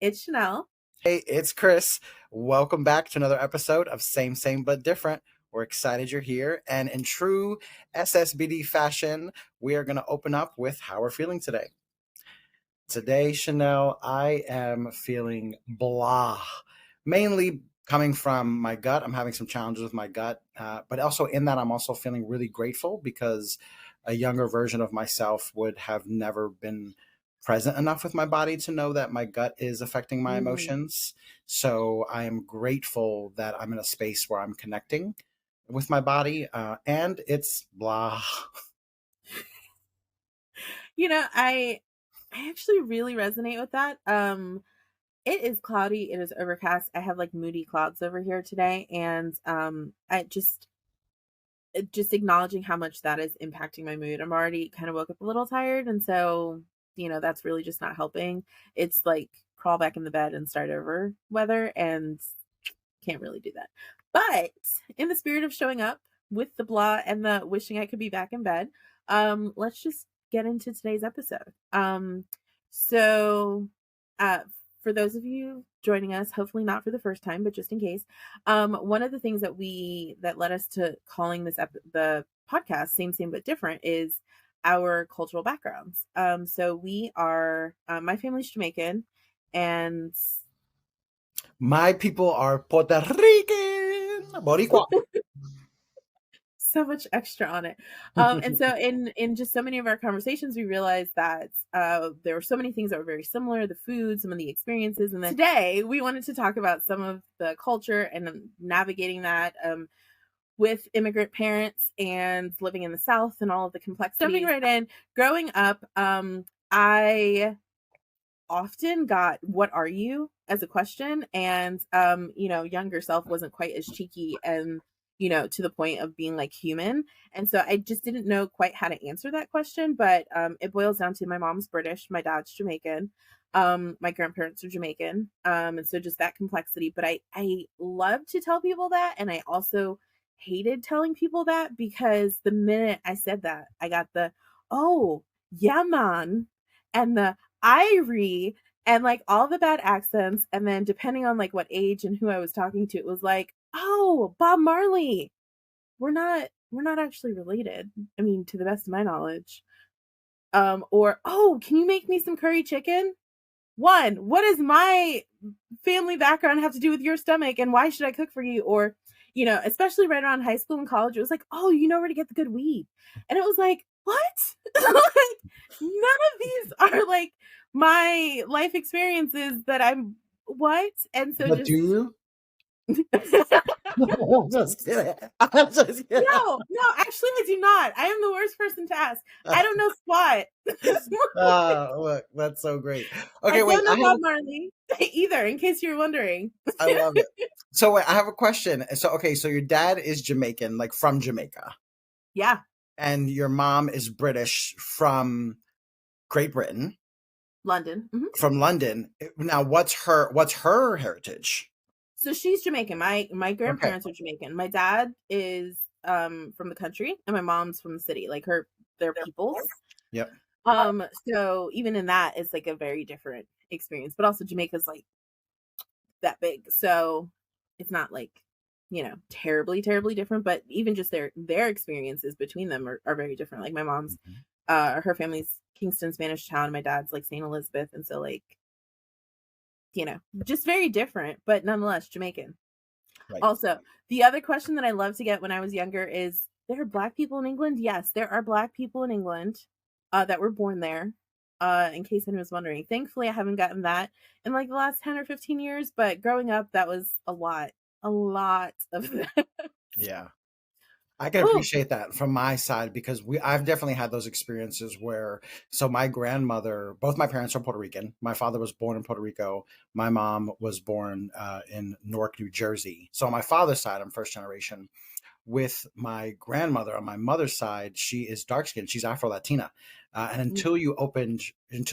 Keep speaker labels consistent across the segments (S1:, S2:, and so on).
S1: It's Chanel.
S2: Hey, it's Chris. Welcome back to another episode of Same But Different. We're excited you're here. And in true SSBD fashion, we are going to open up with how we're feeling today. Today, Chanel, I am feeling blah, mainly coming from my gut. I'm having some challenges with my gut, but also in that, I'm also feeling really grateful because a younger version of myself would have never been present enough with my body to know that my gut is affecting my
S1: Mm.
S2: emotions. So I am grateful that I'm in a space where I'm connecting with my body, and it's blah.
S1: I actually really resonate with that. It is cloudy, it is overcast. I have like moody clouds over here today, and I just acknowledging how much that is impacting my mood. I'm already kind of woke up a little tired, and so that's really just not helping. It's like crawl back in the bed and start over weather, and can't really do that. But in the spirit of showing up with the blah and the wishing I could be back in bed, let's just get into today's episode. So uh for those of you joining us, hopefully not for the first time, but just in case, one of the things that led us to calling the podcast Same But Different is our cultural backgrounds. So we are my family's Jamaican, and
S2: My people are Puerto Rican, Boricua.
S1: so much extra on it. And so in just so many of our conversations, we realized that there were so many things that were very similar, the food, some of the experiences. And then today we wanted to talk about some of the culture and navigating that with immigrant parents and living in the South and all of the complexities. Jumping right in, growing up, I often got "what are you?" as a question, and younger self wasn't quite as cheeky and to the point of being like human, and so I just didn't know quite how to answer that question. But it boils down to my mom's British, my dad's Jamaican, my grandparents are Jamaican, and so just that complexity. But I love to tell people that, and I also hated telling people that, because the minute I said that, I got the "oh yeah man" and the Irie and like all the bad accents. And then depending on like what age and who I was talking to, it was like, "Oh, Bob Marley. We're not actually related. I mean, to the best of my knowledge." Or, "Oh, can you make me some curry chicken?" One, what does my family background have to do with your stomach, and why should I cook for you? Or, especially right around high school and college, it was like, "Oh, you know where to get the good weed." And it was like, what? Like, none of these are like my life experiences that I'm what? And so
S2: But do
S1: just
S2: you? I'm just kidding. I'm just kidding.
S1: no, actually I do not. I am the worst person to ask. I don't know squat.
S2: Look, that's so great.
S1: I
S2: Okay, wait.
S1: don't know Bob Marley either, in case you're wondering.
S2: I love it. So wait, I have a question. So okay, so your dad is Jamaican, like from Jamaica,
S1: Yeah,
S2: and your mom is British from Great Britain,
S1: London. Mhm.
S2: from London. Now, what's her heritage?
S1: So she's Jamaican. My
S2: Okay.
S1: grandparents are Jamaican. My dad is from the country, and my mom's from the city. Like their peoples.
S2: Yep.
S1: So even in that, it's like a very different experience. But also Jamaica's like that big, so it's not like terribly terribly different. But even just their experiences between them are very different. Like my mom's,
S2: Mhm.
S1: her family's Kingston Spanish Town. My dad's like St. Elizabeth, and so like just very different, but nonetheless Jamaican.
S2: Right.
S1: Also, the other question that I loved to get when I was younger is, there are Black people in England? Yes, there are Black people in England that were born there. In case anyone was wondering. Thankfully, I haven't gotten that in like the last 10 or 15 years, but growing up, that was a lot of that.
S2: Yeah. I can
S1: Oh,
S2: appreciate that from my side because I've definitely had those experiences where so my grandmother, both my parents are Puerto Rican. My father was born in Puerto Rico. My mom was born in Newark, New Jersey. So on my father's side, I'm first generation. With my grandmother on my mother's side, she is dark skinned. She's Afro Latina, and until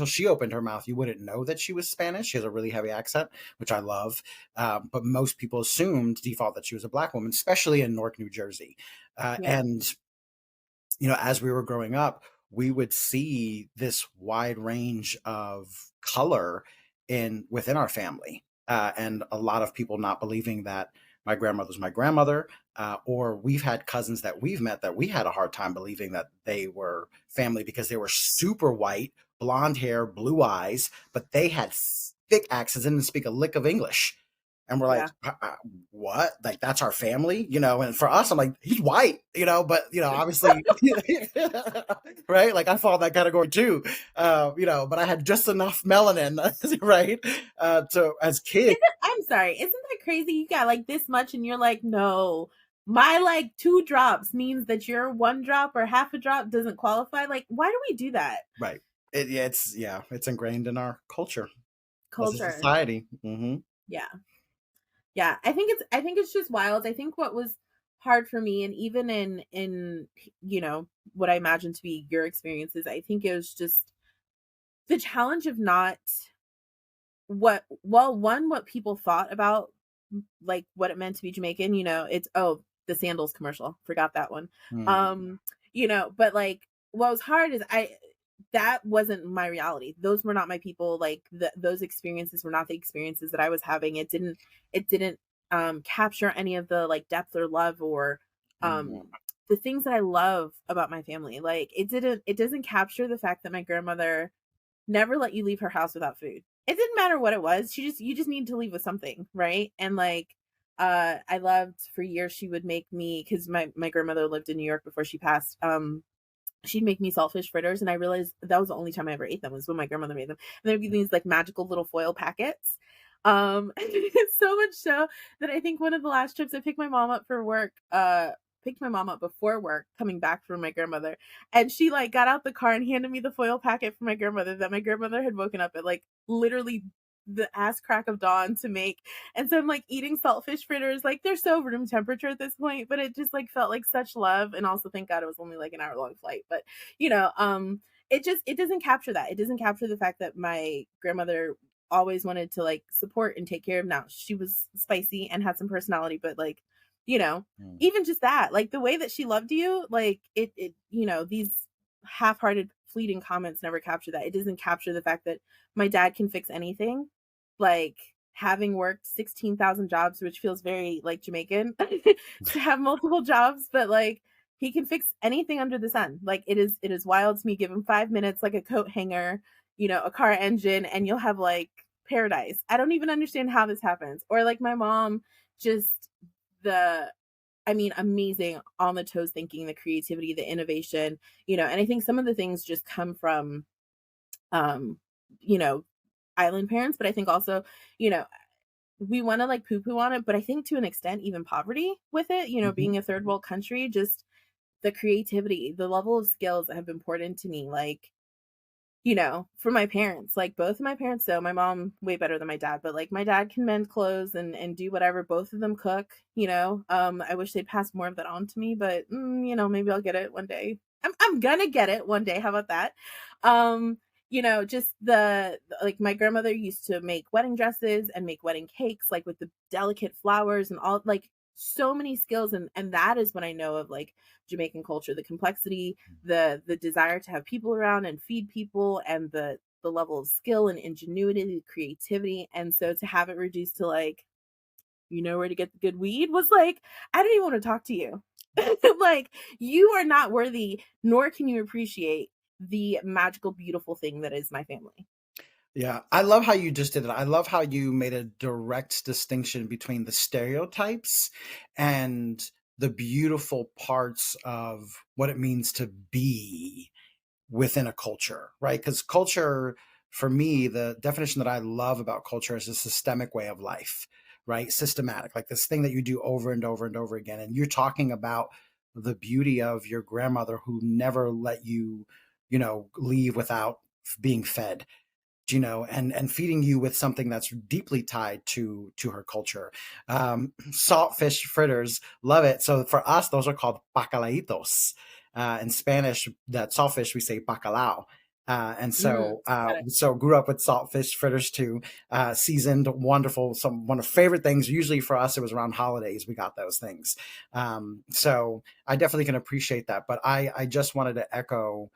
S2: she opened her mouth, you wouldn't know that she was Spanish. She has a really heavy accent, which I love. But most people assumed default that she was a black woman, especially in Newark, New Jersey.
S1: yeah.
S2: And as we were growing up, we would see this wide range of color in within our family, and a lot of people not believing that my grandmother's my grandmother, or we've had cousins that we've met that we had a hard time believing that they were family because they were super white, blonde hair, blue eyes, but they had thick accents and didn't speak a lick of English. And we're like,
S1: Yeah.
S2: what? Like, that's our family, you know? And for us, I'm like, he's white, you know, but, you know, obviously, right? Like, I fall in that category too, you know, but I had just enough melanin, right? To, as kids.
S1: I'm sorry. Isn't that crazy? You got like this much and you're like, no, my like 2 drops means that your 1 drop or half a drop doesn't qualify. Like, why do we do that?
S2: Right. Yeah, it's ingrained in our culture as a
S1: Culture.
S2: society. Hmm.
S1: Yeah. Yeah. I think it's just wild. I think what was hard for me, and even in what I imagine to be your experiences, I think it was just the challenge of not what people thought about like what it meant to be Jamaican, it's the sandals commercial. Forgot that one. Um, but like what was hard is that wasn't my reality. Those were not my people. Like those experiences were not the experiences that I was having. It didn't capture any of the like depth or love or
S2: Hmm.
S1: the things that I love about my family. Like it doesn't capture the fact that my grandmother never let you leave her house without food. It didn't matter what it was. You just need to leave with something, right? And like I loved for years she would make me, because my grandmother lived in New York before she passed. She'd make me saltfish fritters, and I realized that was the only time I ever ate them was when my grandmother made them. And there'd be these like magical little foil packets. So much so that I think one of the last trips I picked my mom up for work, picked my mom up before work coming back from my grandmother, and she like got out the car and handed me the foil packet for my grandmother that my grandmother had woken up at like literally the ass crack of dawn to make. And so I'm like eating saltfish fritters, like they're so room temperature at this point, but it just like felt like such love. And also thank God it was only like an hour long flight. But it doesn't capture that. It doesn't capture the fact that my grandmother always wanted to like support and take care of. Now she was spicy and had some personality, but like, you know, even just that, like the way that she loved you, like these half-hearted fleeting comments never capture that. It doesn't capture the fact that my dad can fix anything, like having worked 16,000 jobs, which feels very like Jamaican to have multiple jobs, but like he can fix anything under the sun. Like it is wild to me. Give him 5 minutes, like a coat hanger, a car engine, and you'll have like paradise. I don't even understand how this happens. Or like my mom, just the amazing, on the toes thinking, the creativity, the innovation, and I think some of the things just come from um, you know, island parents, but I think also, you know, we want to like poo poo on it, but I think to an extent, even poverty with it,
S2: Hmm.
S1: being a third world country, just the creativity, the level of skills that have been poured into me, like, for my parents, like both of my parents, so my mom way better than my dad, but like my dad can mend clothes and do whatever. Both of them cook, I wish they'd pass more of that on to me, but maybe I'll get it one day. I'm gonna get it one day. How about that? Just like my grandmother used to make wedding dresses and make wedding cakes, like with the delicate flowers and all, like so many skills, and that is when I know of like Jamaican culture, the complexity, the desire to have people around and feed people, and the level of skill and ingenuity, the creativity. And so to have it reduced to like, where to get the good weed, was like, I don't even want to talk to you. Like, you are not worthy, nor can you appreciate the magical, beautiful thing that is my family.
S2: Yeah, I love how you just did it. I love how you made a direct distinction between the stereotypes and the beautiful parts of what it means to be within a culture, right? Because culture, for me, the definition that I love about culture is a systemic way of life, right? Systematic, like this thing that you do over and over and over again. And you're talking about the beauty of your grandmother who never let you, leave without being fed, and feeding you with something that's deeply tied to her culture. Saltfish fritters, love it. So for us, those are called bacalaitos. In Spanish, that saltfish we say bacalao. And
S1: Mm,
S2: so,
S1: got it.
S2: so grew up with saltfish fritters too, seasoned, wonderful. Some one of favorite things. Usually for us, it was around holidays we got those things. So I definitely can appreciate that. But I just wanted to echo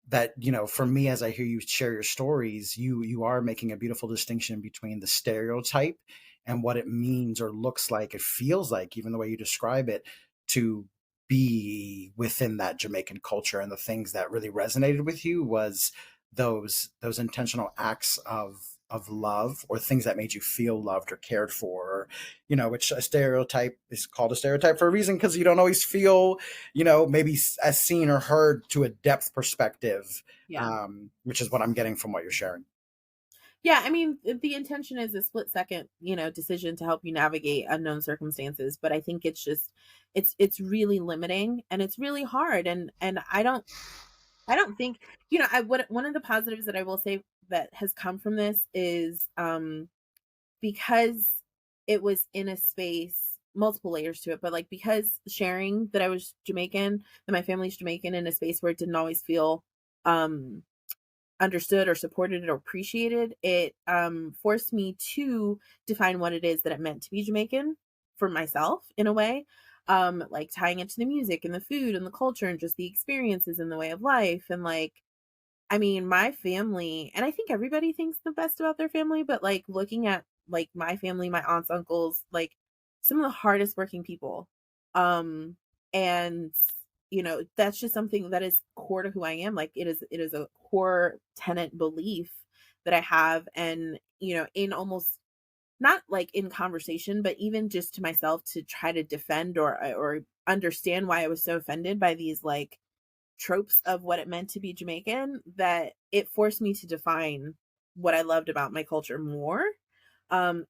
S2: that, for me, as I hear you share your stories, you are making a beautiful distinction between the stereotype and what it means or looks like, it feels like, even the way you describe it, to be within that Jamaican culture. And the things that really resonated with you was those intentional acts of love, or things that made you feel loved or cared for, or, which a stereotype is called a stereotype for a reason, because you don't always feel, maybe as seen or heard to a depth perspective,
S1: Yeah.
S2: which is what I'm getting from what you're sharing.
S1: Yeah, I mean, the intention is a split second, decision to help you navigate unknown circumstances, but I think it's just it's really limiting and it's really hard, and I don't think, I what one of the positives that I will say that has come from this is because it was in a space, multiple layers to it, but like, because sharing that I was Jamaican, that my family's Jamaican, in a space where it didn't always feel um understood or supported or appreciated, it forced me to define what it is that it meant to be Jamaican for myself, in a way, like tying it to the music and the food and the culture and just the experiences and the way of life. And like, I mean, my family, and I think everybody thinks the best about their family, but like, looking at like my family, my aunts, uncles, like some of the hardest working people. Um, and that's just something that is core to who I am. Like, it is a core tenant belief that I have. And, in almost, not like in conversation, but even just to myself, to try to defend or understand why I was so offended by these like tropes of what it meant to be Jamaican, that it forced me to define what I loved about my culture more. And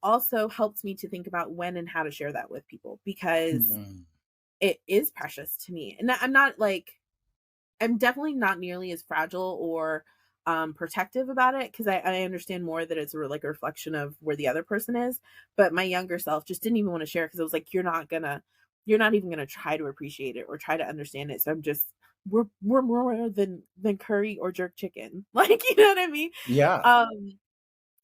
S1: also helped me to think about when and how to share that with people, because
S2: Mhm.
S1: it is precious to me. And I'm definitely not nearly as fragile or protective about it, because I understand more that it's like a reflection of where the other person is. But my younger self just didn't even want to share, because I was like, you're not even gonna try to appreciate it or try to understand it. So I'm just, we're more than curry or jerk chicken. Like, you know what I mean?
S2: Yeah.
S1: Um,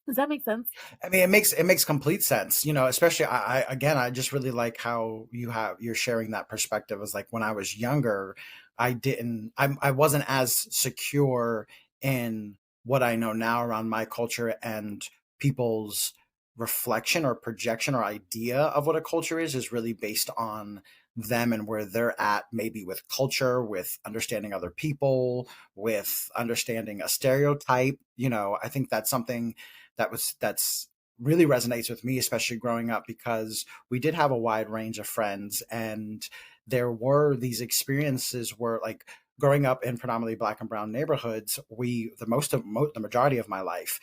S1: does that make sense?
S2: I mean, it makes complete sense, especially I just really like how you're sharing that perspective. As like, when I was younger, I wasn't as secure in what I know now around my culture and people's reflection or projection or idea of what a culture is really based on them and where they're at, maybe with culture, with understanding other people, with understanding a stereotype. I think that's something that's really resonates with me, especially growing up, because we did have a wide range of friends, and there were these experiences where, like, growing up in predominantly black and brown neighborhoods, the majority of my life,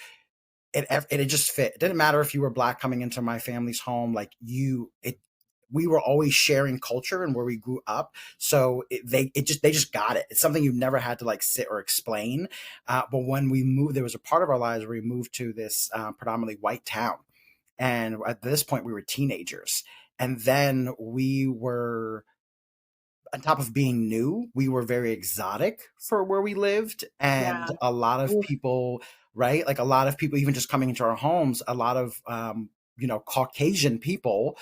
S2: it just fit. It didn't matter if you were black coming into my family's home, like, we were always sharing culture and where we grew up. So they just got it. It's something you never had to like sit or explain. But when we moved, there was a part of our lives where we moved to this predominantly white town, and at this point we were teenagers, and then we were, on top of being new, we were very exotic for where we lived. And
S1: Yeah.
S2: a lot of
S1: Oof.
S2: people, right? Like, a lot of people, even just coming into our homes, a lot of, Caucasian people,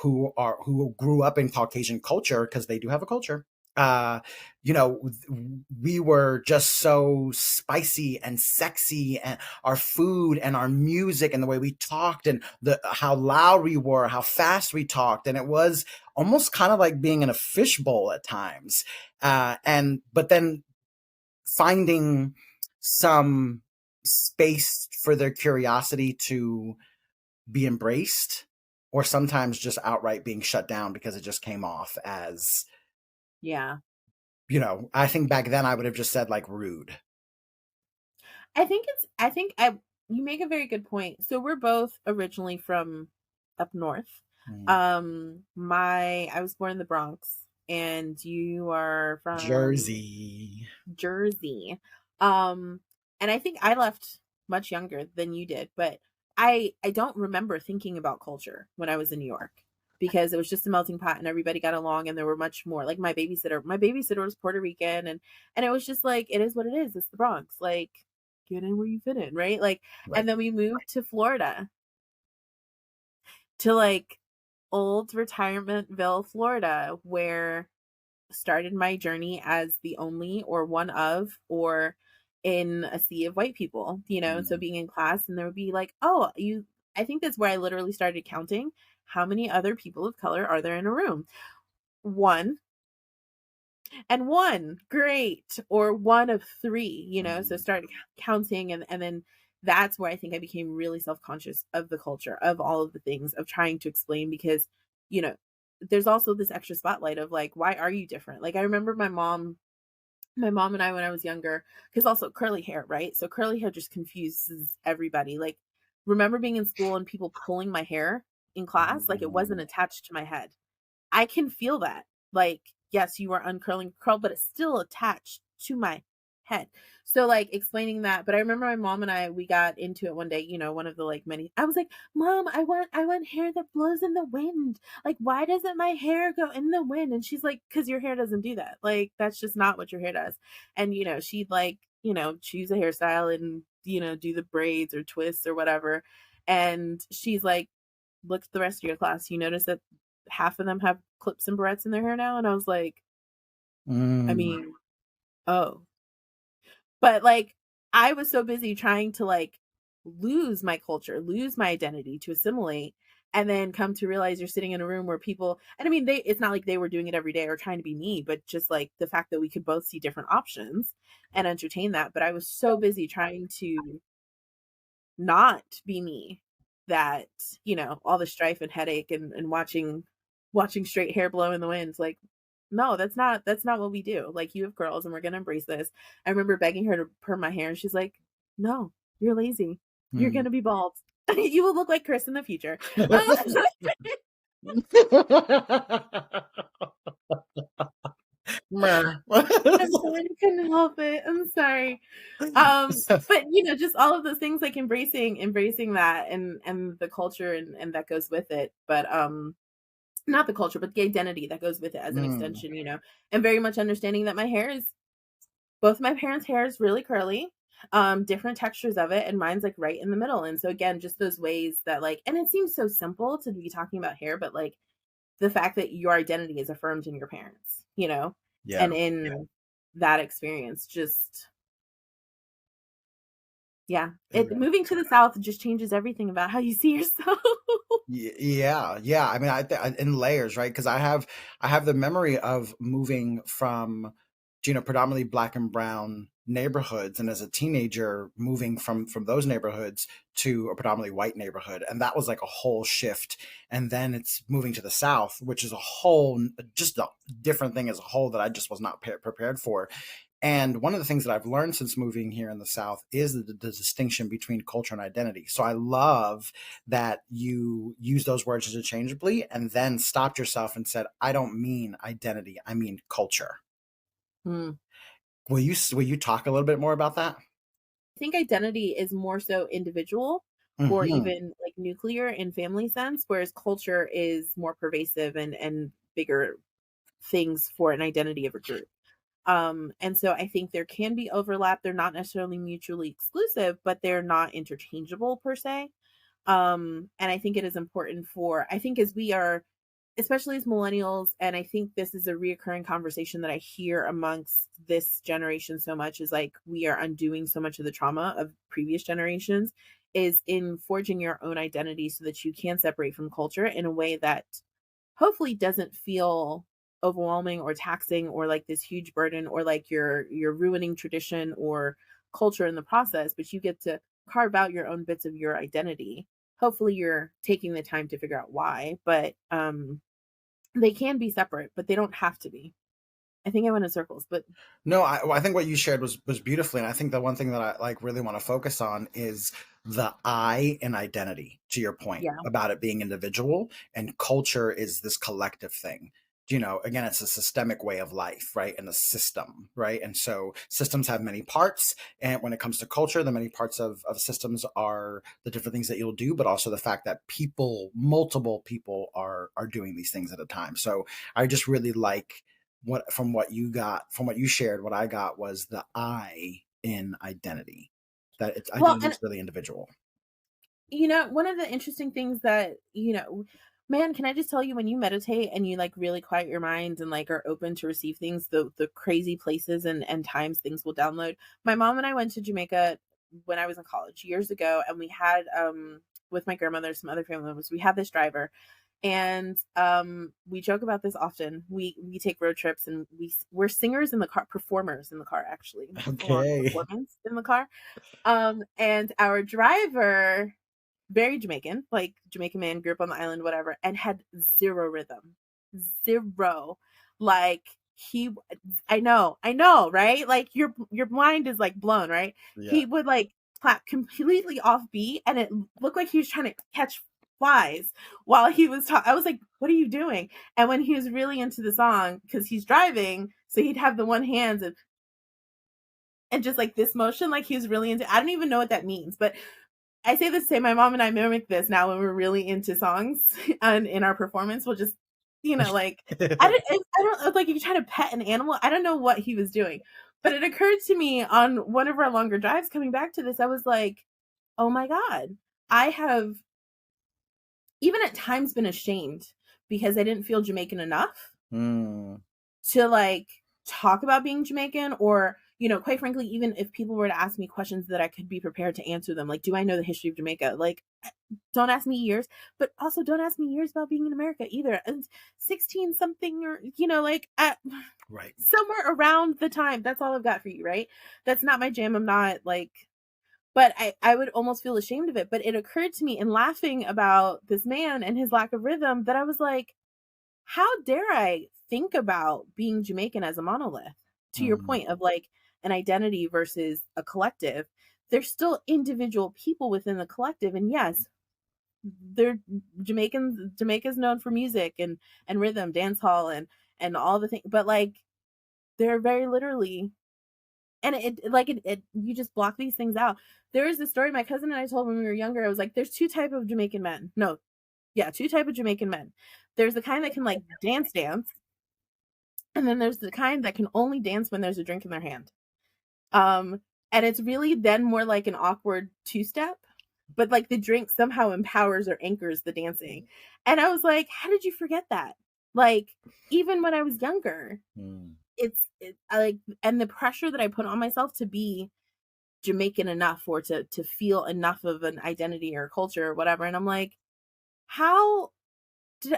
S2: who grew up in Caucasian culture, because they do have a culture. Uh, we were just so spicy and sexy, and our food and our music and the way we talked, and the how loud we were, how fast we talked, and it was almost kind of like being in a fishbowl at times. And but then finding some space for their curiosity to be embraced, or sometimes just outright being shut down because it just came off as,
S1: Yeah.
S2: I think back then I would have just said, like, rude.
S1: I think I you make a very good point. So we're both originally from up north.
S2: Mm.
S1: My I was born in the Bronx, and you are from
S2: Jersey.
S1: Jersey. Um and I think I left much younger than you did, but I don't remember thinking about culture when I was in New York, because it was just a melting pot and everybody got along, and there were much more, like, my babysitter was Puerto Rican, and it was just like, it is what it is. It's the Bronx. Like, get in where you fit in, right? Like,
S2: Right.
S1: and then we moved to Florida, to like old Retirementville, Florida, where started my journey as the only or one of or in a sea of white people, and so
S2: Mm.
S1: being in class and there would be like, "Oh, you." I think that's where I literally started counting how many other people of color are there in a room. One, and one, great, or one of three, so
S2: Mm.
S1: start counting, and then that's where I think I became really self-conscious of the culture, of all of the things, of trying to explain because, you know, there's also this extra spotlight of like, why are you different? Like I remember my mom and I when I was younger, because also curly hair, right? So curly hair just confuses everybody. Like remember being in school and people pulling my hair in class, like it wasn't
S2: Mm.
S1: attached to my head. I can feel that. Like, yes, you are uncurling curl, but it's still attached to my head. So like explaining that, but I remember my mom and we got into it one day, one of the like many I was like, "Mom, I want hair that blows in the wind. Like, why doesn't my hair go in the wind?" And she's like, "Cuz your hair doesn't do that. Like, that's just not what your hair does." And she'd like, choose a hairstyle and, do the braids or twists or whatever. And she's like, "Look at the rest of your class. You notice that half of them have clips and barrettes in their hair now?" And I was like, I
S2: Mm.
S1: mean, oh. But like I was so busy trying to like lose my culture, lose my identity to assimilate and then come to realize you're sitting in a room where people and I mean it's not like they were doing it every day or trying to be me, but just like the fact that we could both see different options and entertain that. But I was so busy trying to not be me that all the strife and headache and watching straight hair blow in the wind. Like no, that's not what we do. Like you have curls and we're gonna embrace this. I remember begging her to perm my hair and she's like, "No, you're lazy, you're
S2: Mm.
S1: gonna be bald. You will look like Chris in the future."
S2: Meh.
S1: I'm sorry, I couldn't help it. I'm sorry. But just all of those things like embracing that and the culture and that goes with it. But not the culture, but the identity that goes with it as an
S2: Mm.
S1: extension, and very much understanding that my hair is both my parents' hair is really curly, different textures of it, and mine's like right in the middle. And so again, just those ways that like and it seems so simple to be talking about hair, but like the fact that your identity is affirmed in your parents,
S2: Yeah.
S1: and in that experience, just yeah.
S2: It
S1: It
S2: really.
S1: moving to the South just changes everything about how you see yourself.
S2: Yeah, yeah. I mean, in layers, right? Because I have the memory of moving from, predominantly black and brown neighborhoods, and as a teenager, moving from those neighborhoods to a predominantly white neighborhood, and that was like a whole shift. And then it's moving to the South, which is a whole, just a different thing as a whole that I just was not prepared for. And one of the things that I've learned since moving here in the South is the distinction between culture and identity. So I love that you use those words interchangeably and then stopped yourself and said, I don't mean identity, I mean culture.
S1: Hmm.
S2: Will you talk a little bit more about that?
S1: I think identity is more so individual or
S2: Hmm.
S1: even like nuclear in family sense, whereas culture is more pervasive and bigger things for an identity of a group. And so I think there can be overlap. They're not necessarily mutually exclusive, but they're not interchangeable per se. And I think it is important I think as we are, especially as millennials, and I think this is a reoccurring conversation that I hear amongst this generation so much is like we are undoing so much of the trauma of previous generations is in forging your own identity so that you can separate from culture in a way that hopefully doesn't feel overwhelming or taxing or like this huge burden or like you're ruining tradition or culture in the process, but you get to carve out your own bits of your identity. Hopefully you're taking the time to figure out why, but they can be separate, but they don't have to be. I think I went in circles, but
S2: No, I think what you shared was beautifully, and I think the one thing that I like really want to focus on is the I in identity. To your point
S1: yeah.
S2: about it being individual, and culture is this collective thing. Again, it's a systemic way of life, right? And a system, right? And so systems have many parts. And when it comes to culture, the many parts of systems are the different things that you'll do, but also the fact that multiple people are doing these things at a time. So I just really like from what you shared, what I got was the I in identity. That
S1: Well,
S2: identity
S1: and
S2: is really individual.
S1: one of the interesting things that, Man, can I just tell you, when you meditate and you like really quiet your mind and like are open to receive things, the crazy places and times things will download. My mom and I went to Jamaica when I was in college years ago, and we had with my grandmother, some other family members, we had this driver, and we joke about this often. We take road trips, and we're singers in the car, performers in the car, actually, full on
S2: Okay.
S1: performance in the car. And our driver, very Jamaican, like Jamaican man, grew up on the island, whatever, and had zero rhythm. Zero. Like he I know, right? Like your mind is like blown, right?
S2: Yeah.
S1: He would like clap completely off beat, and it looked like he was trying to catch flies while he was talking. I was like, what are you doing? And when he was really into the song, because he's driving, so he'd have the one hand and just like this motion, like he was really into. I don't even know what that means, but I say the same. My mom and I mimic this now when we're really into songs, and in our performance, we'll just, like I don't like, if you try to pet an animal. I don't know what he was doing, but it occurred to me on one of our longer drives coming back to this. I was like, oh my god, I have even at times been ashamed because I didn't feel Jamaican enough
S2: Mm.
S1: to like talk about being Jamaican, or quite frankly, even if people were to ask me questions that I could be prepared to answer them, like, do I know the history of Jamaica? Like, don't ask me years, but also don't ask me years about being in America either. And 16 something, or like at
S2: Right.
S1: somewhere around the time. That's all I've got for you, right? That's not my jam. I'm not like, but I would almost feel ashamed of it. But it occurred to me in laughing about this man and his lack of rhythm that I was like, how dare I think about being Jamaican as a monolith? To your
S2: Mm.
S1: point of like an identity versus a collective, there's still individual people within the collective. And yes, they're Jamaica's known for music and rhythm, dance hall, and all the things, but like they're very literally, and it you just block these things out. There is a story my cousin and I told when we were younger. I was like, there's two type of Jamaican men. No, yeah, two type of Jamaican men. There's the kind that can like dance, and then there's the kind that can only dance when there's a drink in their hand. Um, and it's really then more like an awkward two-step, but like the drink somehow empowers or anchors the dancing. And I was like, how did you forget that? Like, even when I was younger,
S2: Mm.
S1: I like, and the pressure that I put on myself to be Jamaican enough, or to feel enough of an identity or culture or whatever. And I'm like, how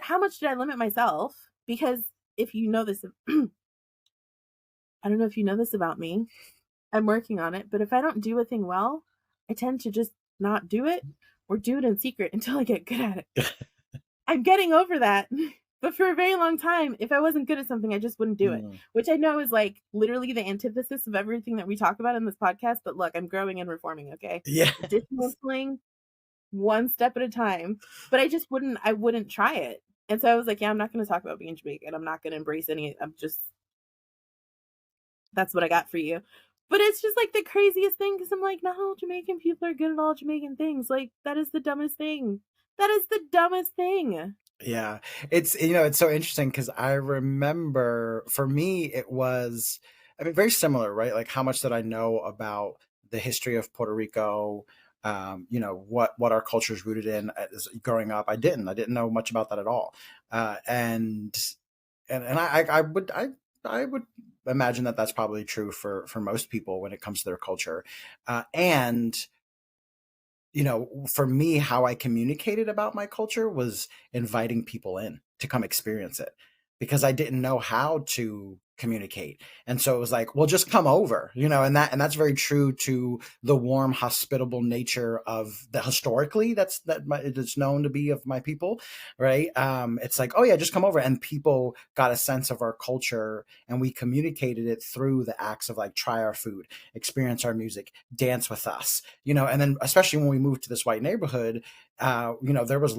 S1: how much did I limit myself? Because if you know this, I don't know if you know this about me. I'm working on it, but if I don't do a thing well, I tend to just not do it, or do it in secret until I get good at it. I'm getting over that. But for a very long time, if I wasn't good at something, I just wouldn't do it,
S2: Mm.
S1: which I know is like literally the antithesis of everything that we talk about in this podcast. But look, I'm growing and reforming, okay?
S2: Yeah.
S1: Dismantling one step at a time. But I wouldn't try it. And so I was like, yeah, I'm not going to talk about being Jamaican. I'm not going to embrace I'm just, that's what I got for you. But it's just like the craziest thing, because I'm like, not all Jamaican people are good at all Jamaican things. Like, that is the dumbest thing. That is the dumbest thing.
S2: Yeah. It's so interesting because I remember for me, it was, I mean, very similar, right? Like, how much did I know about the history of Puerto Rico? What our culture is rooted in as growing up. I didn't know much about that at all. And I would imagine that that's probably true for most people when it comes to their culture. And for me, how I communicated about my culture was inviting people in to come experience it because I didn't know how to communicate. And so it was like, well, just come over, and that's very true to the warm, hospitable nature of the historically it's known to be of my people, right? It's like, oh yeah, just come over. And people got a sense of our culture and we communicated it through the acts of like try our food, experience our music, dance with us, and then especially when we moved to this white neighborhood, there was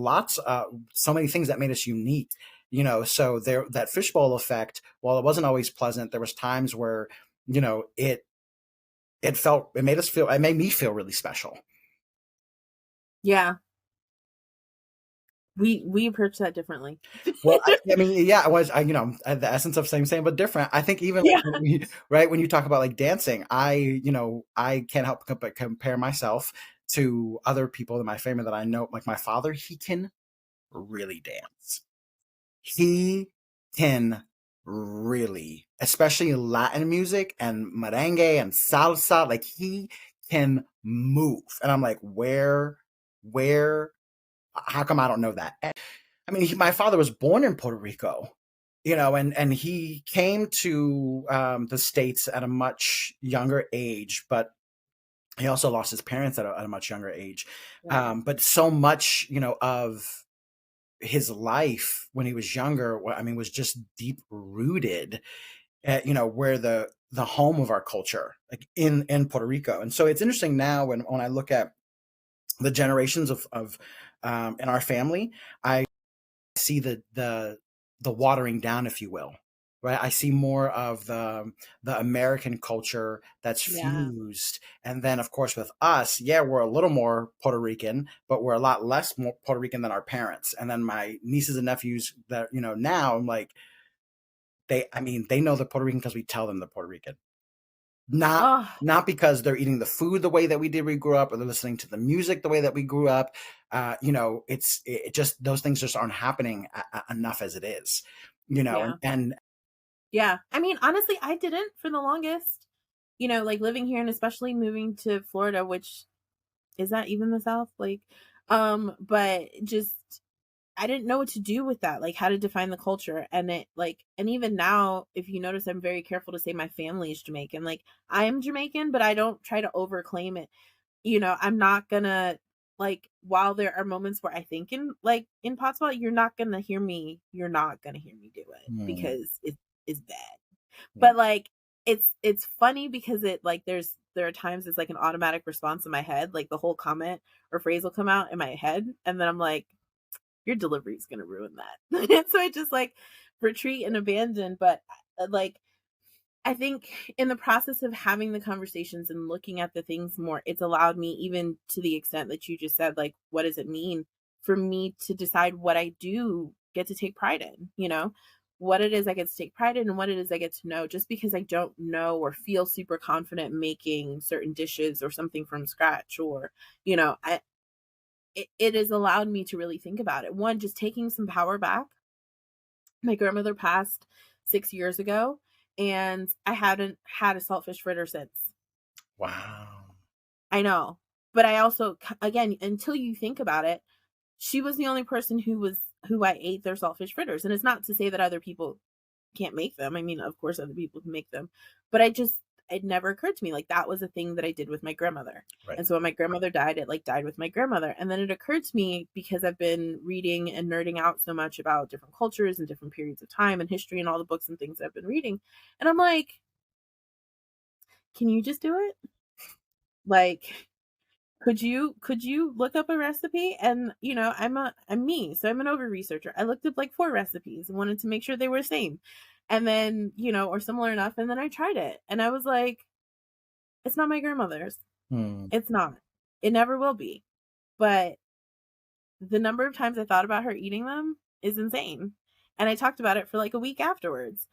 S2: so many things that made us unique, so there, that fishbowl effect, while it wasn't always pleasant, there was times where, it made me feel really special.
S1: Yeah. We approach that differently.
S2: Well, I mean, yeah, the essence of same, but different. I think even
S1: Yeah.
S2: like, right, when you talk about like dancing, I can't help but compare myself to other people in my family that I know. Like my father, he can really dance. He can really, especially Latin music and merengue and salsa, like he can move. And I'm like, where, how come I don't know that? I mean, my father was born in Puerto Rico, and he came to the States at a much younger age, but he also lost his parents at a much younger age.
S1: Yeah.
S2: But so much, of his life when he was younger, I mean, was just deep rooted at, where the home of our culture, like in Puerto Rico. And so it's interesting now when I look at the generations of in our family, I see the watering down, if you will. Right, I see more of the American culture that's
S1: Yeah.
S2: fused, and then of course with us, yeah, we're a little more Puerto Rican, but we're a lot less more Puerto Rican than our parents. And then my nieces and nephews that now, I'm like, I mean, they know they're Puerto Rican because we tell them they're Puerto Rican, not
S1: Oh,
S2: not because they're eating the food the way that we did when we grew up, or they're listening to the music the way that we grew up. It just, those things just aren't happening enough as it is,
S1: yeah.
S2: and
S1: Yeah. I mean, honestly, I didn't for the longest. Like living here and especially moving to Florida, which is that even the South? Like, but just I didn't know what to do with that, like how to define the culture. And and even now, if you notice, I'm very careful to say my family is Jamaican. Like I am Jamaican, but I don't try to overclaim it. I'm not gonna like while there are moments where I think in Potsdam, you're not gonna hear me do it
S2: mm,
S1: because it is bad.
S2: yeah.
S1: But like it's funny because there are times it's like an automatic response in my head, like the whole comment or phrase will come out in my head, and then I'm like, your delivery is going to ruin that. And so I just like retreat and abandon. But like, I think in the process of having the conversations and looking at the things more, it's allowed me, even to the extent that you just said, like, what does it mean for me to decide what I do get to take pride in, what it is I get to take pride in and what it is I get to know. Just because I don't know or feel super confident making certain dishes or something from scratch, or, it has allowed me to really think about it. One, just taking some power back. My grandmother passed 6 years ago, and I haven't had a saltfish fritter since.
S2: Wow.
S1: I know. But I also, again, until you think about it, she was the only person who I ate their saltfish fritters. And it's not to say that other people can't make them. I mean, of course, other people can make them, but it never occurred to me like that was a thing that I did with my grandmother.
S2: Right.
S1: And so when my grandmother died, it like died with my grandmother. And then it occurred to me, because I've been reading and nerding out so much about different cultures and different periods of time and history and all the books and things I've been reading. And I'm like, can you just do it? Like, could you look up a recipe? And I'm me, so I'm an over researcher. I looked up like 4 recipes and wanted to make sure they were the same, and then or similar enough, and then I tried it and I was like, it's not my grandmother's.
S2: Hmm.
S1: It's not. It never will be. But the number of times I thought about her eating them is insane, and I talked about it for like a week afterwards.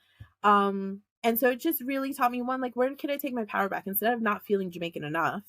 S1: And so it just really taught me, one, like, where can I take my power back instead of not feeling Jamaican enough?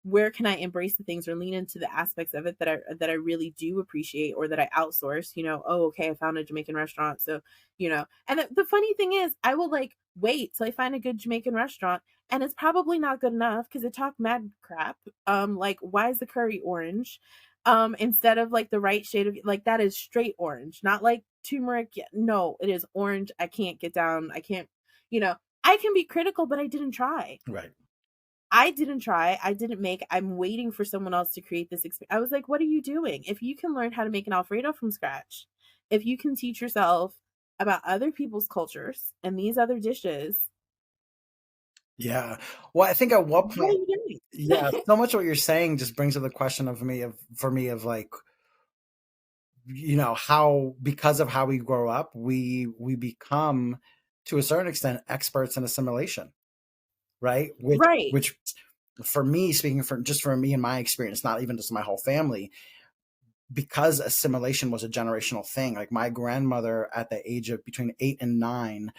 S1: Where can I embrace the things or lean into the aspects of it that I really do appreciate, or that I outsource? Oh, okay, I found a Jamaican restaurant, so And the funny thing is, I will like wait till I find a good Jamaican restaurant, and it's probably not good enough because it talked mad crap. Like, why is the curry orange? Instead of like the right shade of, like, that is straight orange, not like turmeric. No, it is orange. I can't get down. I can't. I can be critical, but I didn't try.
S2: Right.
S1: I didn't try. I didn't make. I'm waiting for someone else to create this experience. I was like, what are you doing? If you can learn how to make an Alfredo from scratch, if you can teach yourself about other people's cultures and these other dishes,
S2: Yeah. Well, I think at what
S1: what are
S2: point,
S1: you
S2: yeah,
S1: doing?
S2: so much of what you're saying just brings up the question for me of like, how, because of how we grow up, we become to a certain extent experts in assimilation, right? which
S1: Right.
S2: which for me, speaking for me and my experience, not even just my whole family, because assimilation was a generational thing. Like my grandmother, at the age of between 8 and 9,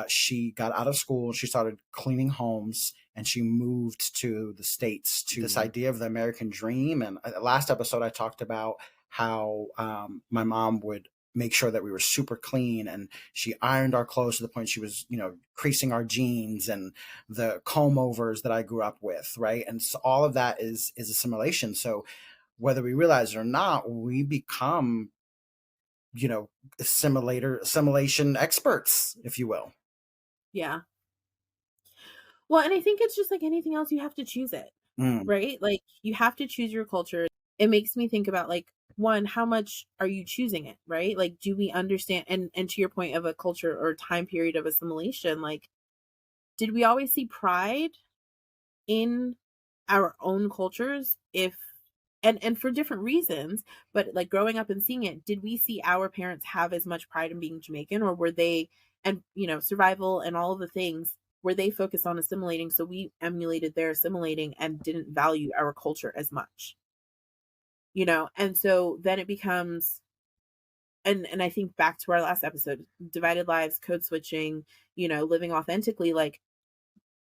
S2: she got out of school, she started cleaning homes, and she moved to the States, to this idea of the American dream. And last episode, I talked about how my mom would make sure that we were super clean, and she ironed our clothes to the point she was, creasing our jeans, and the comb overs that I grew up with, right? And so all of that is assimilation. So whether we realize it or not, we become, assimilation experts, if you will.
S1: Yeah. Well, and I think it's just like anything else, you have to choose it,
S2: Mm,
S1: right? Like you have to choose your culture. It makes me think about like, one, how much are you choosing it, right? Like, do we understand, and to your point of a culture or time period of assimilation, like, did we always see pride in our own cultures? If and for different reasons, but like growing up and seeing it, did we see our parents have as much pride in being Jamaican, or were they, and survival and all of the things, were they focused on assimilating, so we emulated their assimilating and didn't value our culture as much? And so then it becomes, and I think back to our last episode, divided lives, code switching, living authentically, like,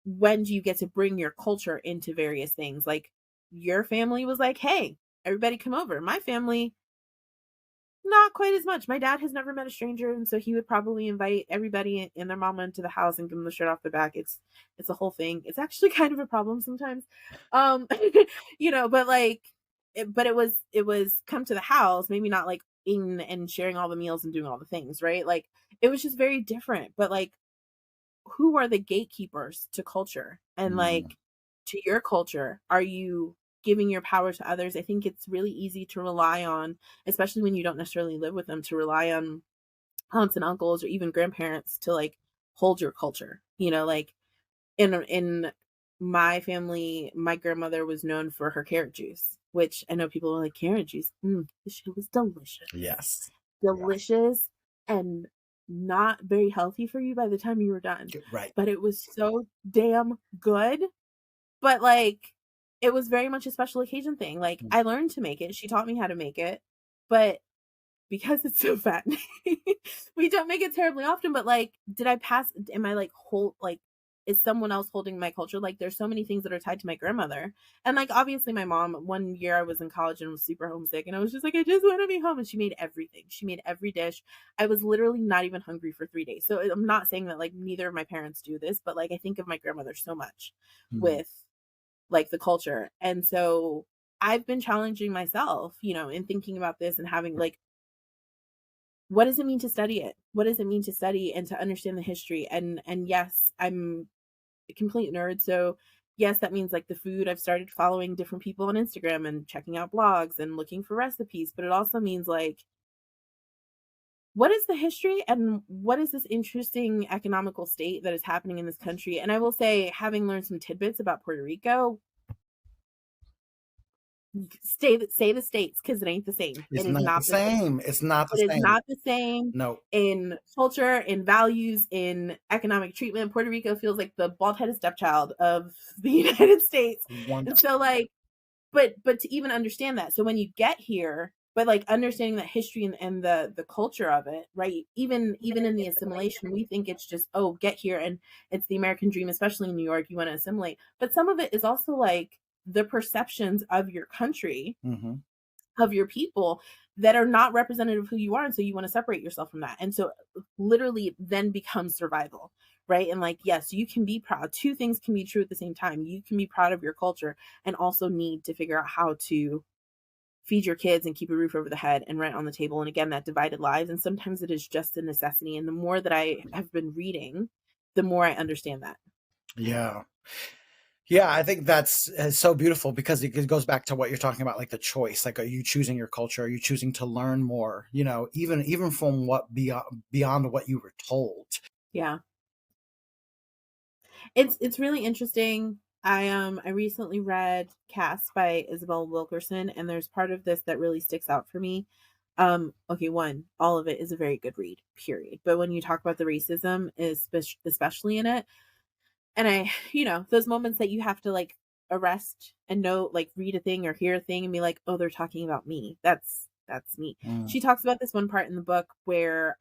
S1: when do you get to bring your culture into various things? Like, your family was like, hey, everybody come over. My family, not quite as much. My dad has never met a stranger, and so he would probably invite everybody and their mama into the house and give them the shirt off their back. It's a whole thing. It's actually kind of a problem sometimes. Um, but like, it was come to the house, maybe not like eating and sharing all the meals and doing all the things, right? Like, it was just very different. But like, who are the gatekeepers to culture? And
S2: mm,
S1: like, to your culture, are you giving your power to others? I think it's really easy to rely on, especially when you don't necessarily live with them, to rely on aunts and uncles or even grandparents to like hold your culture. Like, in my family, my grandmother was known for her carrot juice, which I know people are like, carrot juice, this shit was delicious.
S2: yes.
S1: Delicious and not very healthy for you by the time you were done.
S2: Right.
S1: But it was so damn good. But like, it was very much a special occasion thing. Like, I learned to make it. She taught me how to make it. But because it's so fattening, we don't make it terribly often. But like, am I like is someone else holding my culture? Like, there's so many things that are tied to my grandmother. And like, obviously my mom, one year I was in college and was super homesick, and I was just like, I just want to be home. And she made everything. She made every dish. I was literally not even hungry for 3 days. So I'm not saying that like neither of my parents do this, but like, I think of my grandmother so much
S2: Mm,
S1: with like the culture. And so I've been challenging myself, in thinking about this and having like, what does it mean to study it? What does it mean to study and to understand the history? And yes, I'm a complete nerd. So yes, that means like the food. I've started following different people on Instagram and checking out blogs and looking for recipes, but it also means like, what is the history and what is this interesting economical state that is happening in this country? And I will say, having learned some tidbits about Puerto Rico, say the states, because it ain't the same. It
S2: it's
S1: is
S2: not the
S1: not the same.
S2: same. It's not the
S1: It is
S2: same.
S1: not the same
S2: No.
S1: in culture, in values, in economic treatment. Puerto Rico feels like the bald-headed stepchild of the United States. And
S2: Wonderful.
S1: so like, but to even understand that. So when you get here, but like understanding that history and the culture of it, right? Even in the assimilation, we think it's just, oh, get here and it's the American dream, especially in New York, you want to assimilate. But some of it is also like the perceptions of your country,
S2: Hmm.
S1: of your people, that are not representative of who you are, and so you want to separate yourself from that. And so literally then becomes survival, right? And like, yes, you can be proud. Two things can be true at the same time. You can be proud of your culture and also need to figure out how to feed your kids and keep a roof over the head and rent on the table. And again, that divided lives, and sometimes it is just a necessity. And the more that I have been reading, the more I understand that.
S2: Yeah. Yeah, I think that's so beautiful, because it goes back to what you're talking about, like the choice. Like, are you choosing your culture? Are you choosing to learn more? Even from what beyond what you were told.
S1: Yeah. It's really interesting. I recently read Caste by Isabel Wilkerson, and there's part of this that really sticks out for me. Okay, one, all of it is a very good read, period. But when you talk about the racism, especially in it, and those moments that you have to like arrest and know, like, read a thing or hear a thing and be like, oh, they're talking about me. That's me.
S2: Mm,
S1: She talks about this one part in the book where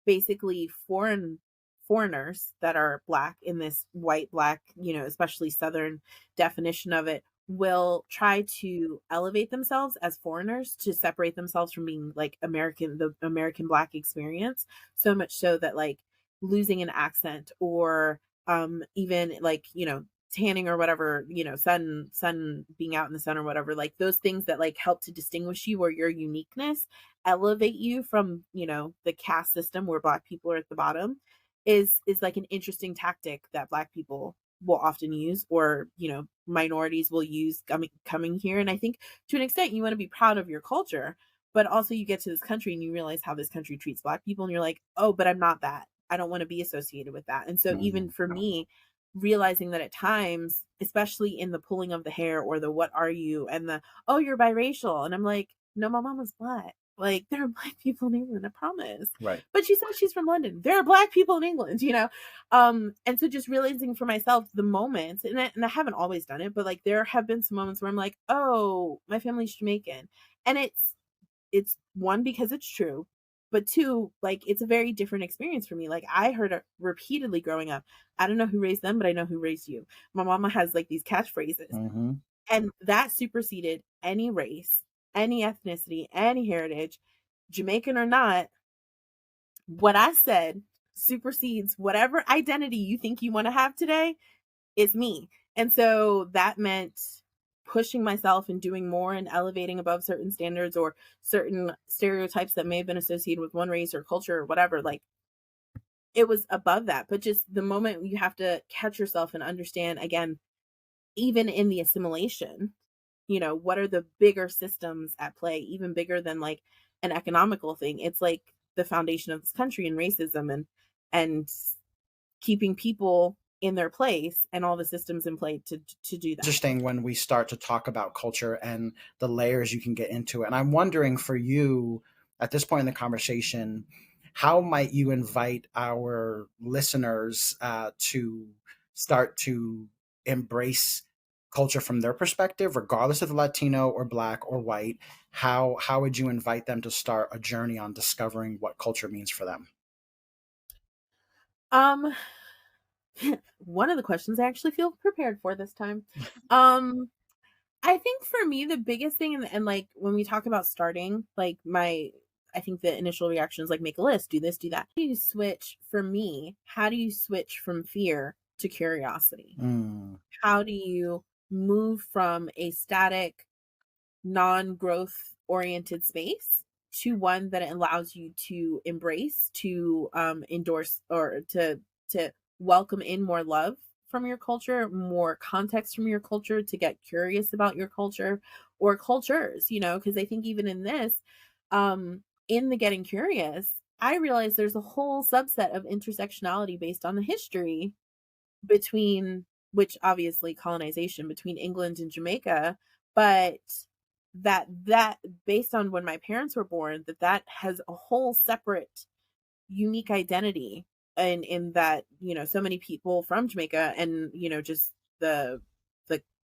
S1: basically foreigners that are black, in this white black, especially southern definition of it, will try to elevate themselves as foreigners to separate themselves from being like the American Black experience. So much so that like losing an accent or even like, tanning or whatever, sun being out in the sun or whatever, like those things that like help to distinguish you or your uniqueness, elevate you from, the caste system where Black people are at the bottom, is like an interesting tactic that Black people will often use, or minorities will use coming here. And I think to an extent you want to be proud of your culture, but also you get to this country and you realize how this country treats Black people, and you're like, oh, but I'm not that. I don't want to be associated with that. And so even for me, realizing that at times, especially in the pulling of the hair or the what are you and the, oh, you're biracial, and I'm like, no, my mama's Black. Like, there are Black people in England, I promise.
S2: Right.
S1: But she says she's from London. There are Black people in England, and so just realizing for myself the moments, and I haven't always done it, but like there have been some moments where I'm like, oh, my family's Jamaican. And it's one, because it's true, but two, like it's a very different experience for me. Like I heard it repeatedly growing up. I don't know who raised them, but I know who raised you. My mama has like these catchphrases, and that superseded any race, any ethnicity, any heritage, Jamaican or not. What I said supersedes whatever identity you think you want to have today is me. And so that meant pushing myself and doing more and elevating above certain standards or certain stereotypes that may have been associated with one race or culture or whatever. Like it was above that. But just the moment you have to catch yourself and understand, again, even in the assimilation, what are the bigger systems at play, even bigger than like an economical thing. It's like the foundation of this country and racism and keeping people in their place and all the systems in play to do that.
S2: Interesting when we start to talk about culture and the layers you can get into it. And I'm wondering for you at this point in the conversation, how might you invite our listeners to start to embrace culture from their perspective, regardless of Latino or Black or white? How would you invite them to start a journey on discovering what culture means for them?
S1: One of the questions I actually feel prepared for this time. I think for me, the biggest thing, and like when we talk about starting, like I think the initial reaction is like, make a list, do this, do that. How do you switch, for me, how do you switch from fear to curiosity? How do you move from a static, non-growth oriented space to one that allows you to embrace, to endorse, or to welcome in more love from your culture, more context from your culture, to get curious about your culture or cultures, because I think even in this, in the getting curious, I realize there's a whole subset of intersectionality based on the history between, which obviously colonization between England and Jamaica, but that based on when my parents were born, that has a whole separate unique identity, and in that, so many people from Jamaica and, just the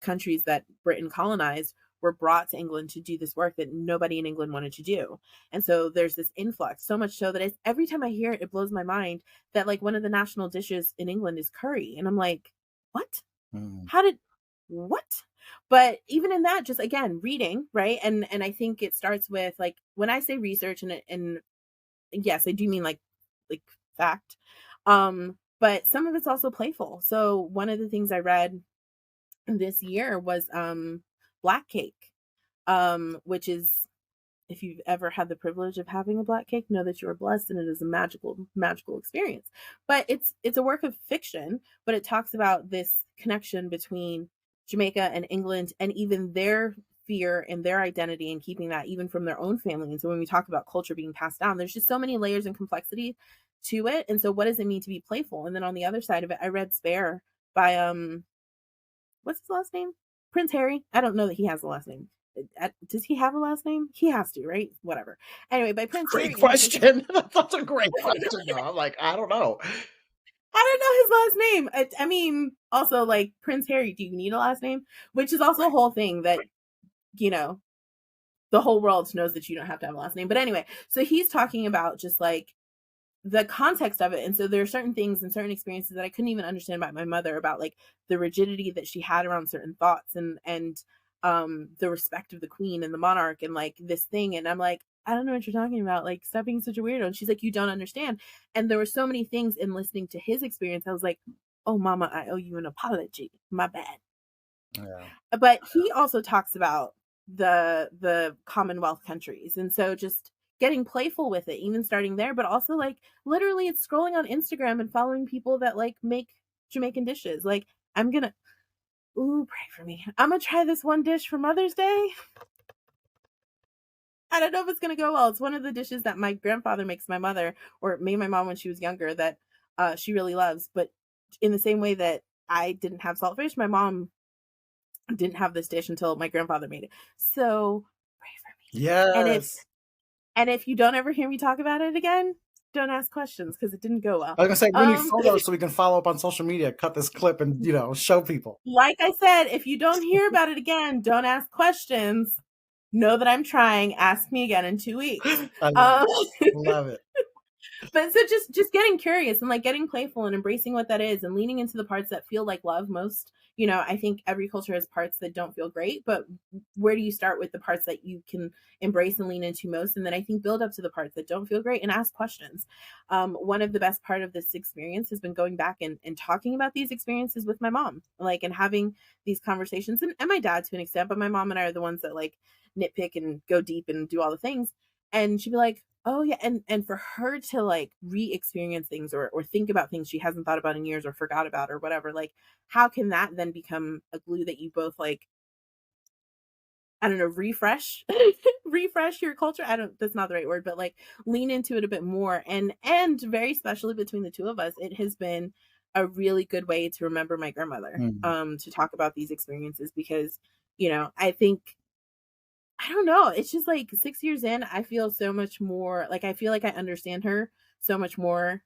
S1: countries that Britain colonized were brought to England to do this work that nobody in England wanted to do. And so there's this influx, so much so that every time I hear it, it blows my mind that like one of the national dishes in England is curry. And I'm like, what? What? But even in that, just again, reading, right? And I think it starts with like, when I say research, and yes, I do mean like fact. But some of it's also playful. So one of the things I read this year was black cake, which is, if you've ever had the privilege of having a black cake, know that you are blessed, and it is a magical experience. But it's a work of fiction, but it talks about this connection between Jamaica and England, and even their fear and their identity, and keeping that even from their own family. And so when we talk about culture being passed down, there's just so many layers and complexity to it. And so what does it mean to be playful? And then on the other side of it, I read Spare by what's his last name? Prince Harry. I don't know that he has a last name. Does he have a last name? He has to, right? Whatever. Anyway, by Prince
S2: Great
S1: Harry.
S2: question. That's a great question. I'm like, I don't know.
S1: I don't know his last name. I mean, also like Prince Harry, do you need a last name? Which is also a whole thing that, the whole world knows that you don't have to have a last name. But anyway, so he's talking about just like the context of it. And so there are certain things and certain experiences that I couldn't even understand about my mother, about like the rigidity that she had around certain thoughts, and the respect of the queen and the monarch and like this thing. And I'm like, I don't know what you're talking about. Like, stop being such a weirdo. And she's like, you don't understand. And there were so many things in listening to his experience. I was like, oh, mama, I owe you an apology. My bad.
S2: Yeah.
S1: But he also talks about the Commonwealth countries, and so just getting playful with it, even starting there, but also like literally it's scrolling on Instagram and following people that like make Jamaican dishes. Like, I'm gonna, ooh, pray for me. I'm gonna try this one dish for Mother's Day. I don't know if it's gonna go well. It's one of the dishes that my grandfather makes my mother, or made my mom when she was younger, that she really loves. But in the same way that I didn't have saltfish, my mom didn't have this dish until my grandfather made it. So pray for me.
S2: Yes.
S1: And if you don't ever hear me talk about it again, don't ask questions because it didn't go well.
S2: I was gonna say we need photos so we can follow up on social media, cut this clip, and show people.
S1: Like I said, if you don't hear about it again, don't ask questions. Know that I'm trying. Ask me again in 2 weeks.
S2: I love it.
S1: But so just getting curious and like getting playful and embracing what that is and leaning into the parts that feel like love most. I think every culture has parts that don't feel great, but where do you start with the parts that you can embrace and lean into most? And then I think build up to the parts that don't feel great and ask questions. One of the best part of this experience has been going back and talking about these experiences with my mom, like, and having these conversations, and my dad to an extent, but my mom and I are the ones that like nitpick and go deep and do all the things. And she'd be like, oh yeah, and for her to like re-experience things, or think about things she hasn't thought about in years or forgot about or whatever, like how can that then become a glue that you both like, I don't know, refresh refresh your culture. I don't, that's not the right word, but like lean into it a bit more. And very especially between the two of us, it has been a really good way to remember my grandmother, to talk about these experiences, because I think, I don't know. It's just like 6 years in, I feel so much more like, I feel like I understand her so much more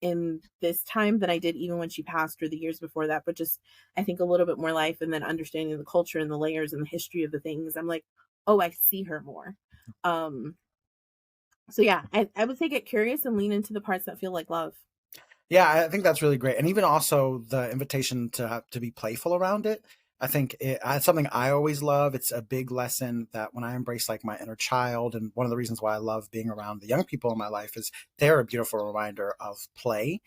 S1: in this time than I did even when she passed or the years before that. But just, I think a little bit more life, and then understanding the culture and the layers and the history of the things. I'm like, oh, I see her more. Um, so yeah, I would say get curious and lean into the parts that feel like love.
S2: Yeah, I think that's really great, and even also the invitation to be playful around it. I think it's something I always love. It's a big lesson that when I embrace like my inner child, and one of the reasons why I love being around the young people in my life is they're a beautiful reminder of play.